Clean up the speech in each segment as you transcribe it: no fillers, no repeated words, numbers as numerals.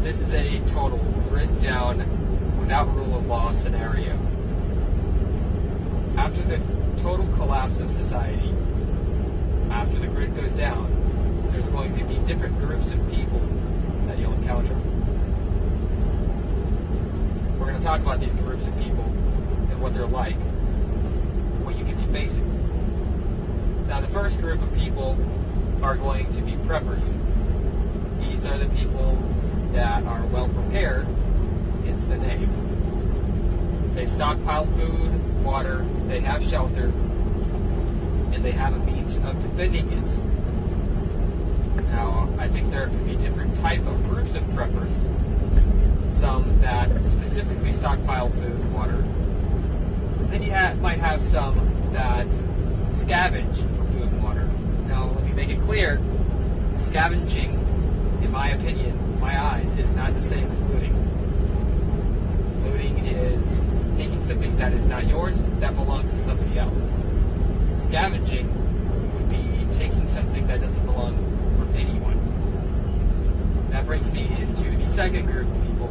this is a total grid down without rule of law scenario. After the total collapse of society, after the grid goes down, there's going to be different groups of people that you'll encounter. We're going to talk about these groups of people and what they're like, what you can be facing. Now, the first group of people are going to be preppers. These are the people that are well prepared. It's the name. They stockpile food, water, they have shelter, and they have a means of defending it. Now, I think there could be different type of groups of preppers. Some that specifically stockpile food and water. Then you might have some that scavenge for food and water. Now, let me make it clear, scavenging, in my opinion, my eyes, is not the same as looting. Looting is taking something that is not yours, that belongs to somebody else. Scavenging would be taking something that doesn't belong from anyone. That brings me into the second group of people,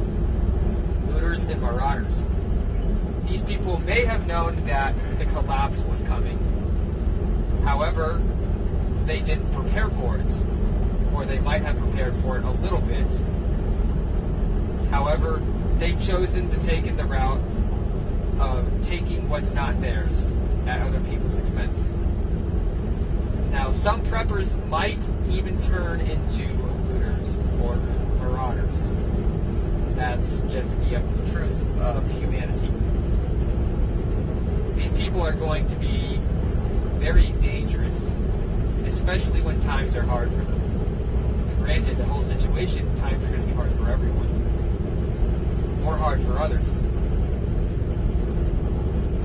looters and marauders. These people may have known that the collapse was coming. However, they didn't prepare for it. Or they might have prepared for it a little bit. However, they've chosen to take the route of taking what's not theirs at other people's expense. Now, some preppers might even turn into looters or marauders. That's just the truth of humanity. These people are going to be very dangerous, especially when times are hard for them. Granted, the whole situation, times are going to be hard for everyone. More hard for others.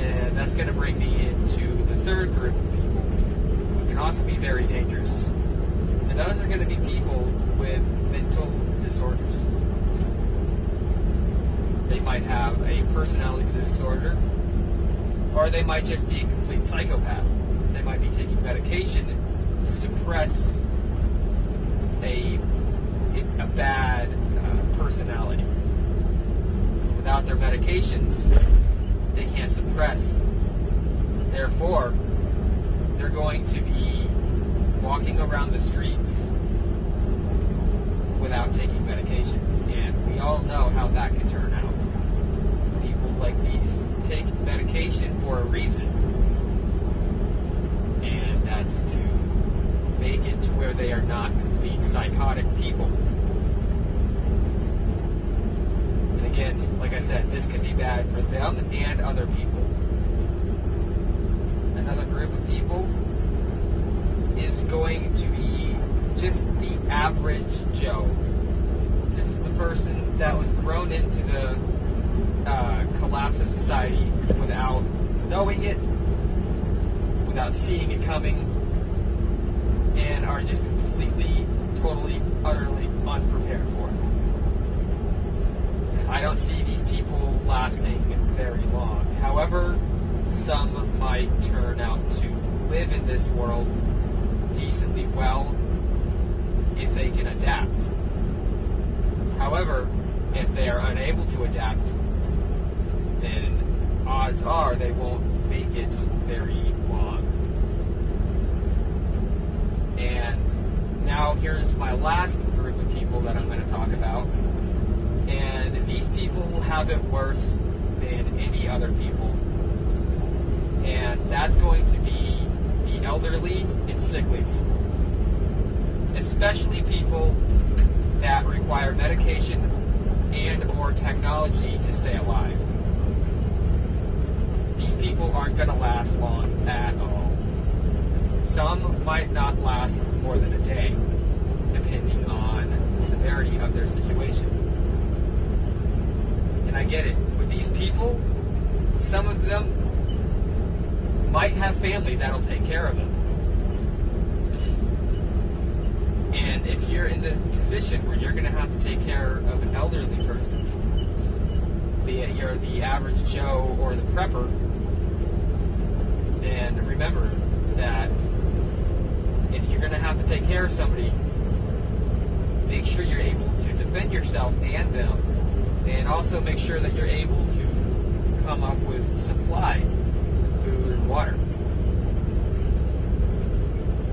And that's going to bring me into the third group of people who can also be very dangerous. And those are going to be people with mental disorders. They might have a personality disorder, or they might just be a complete psychopath. They might be taking medication to suppress a bad personality. Without their medications, they can't suppress. Therefore, they're going to be walking around the streets without taking medication. And we all know how that can turn out. People like these take medication for a reason. And that's to make it to where they are not complete psychotic people. And again, like I said, this can be bad for them and other people. Another group of people is going to be just the average Joe. This is the person that was thrown into the collapse of society without knowing it, without seeing it coming, and are just completely, totally, utterly unprepared for it. And I don't see these people lasting very long. However, some might turn out to live in this world decently well if they can adapt. However, if they are unable to adapt, then odds are they won't make it very long. And now here's my last group of people that I'm going to talk about. And these people will have it worse than any other people. And that's going to be the elderly and sickly people. Especially people that require medication and or technology to stay alive. These people aren't going to last long at all. Some might not last more than a day, depending on the severity of their situation. And I get it. With these people, some of them might have family that'll take care of them. And if you're in the position where you're going to have to take care of an elderly person, be it you're the average Joe or the prepper, then remember that if you're going to have to take care of somebody, make sure you're able to defend yourself and them, and also make sure that you're able to come up with supplies, food and water.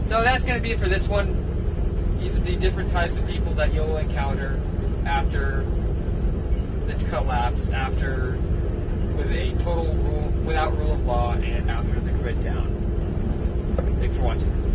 So that's going to be it for this one. These are the different types of people that you'll encounter after the collapse, after with a total rule, without rule of law, and after the grid down. Thanks for watching.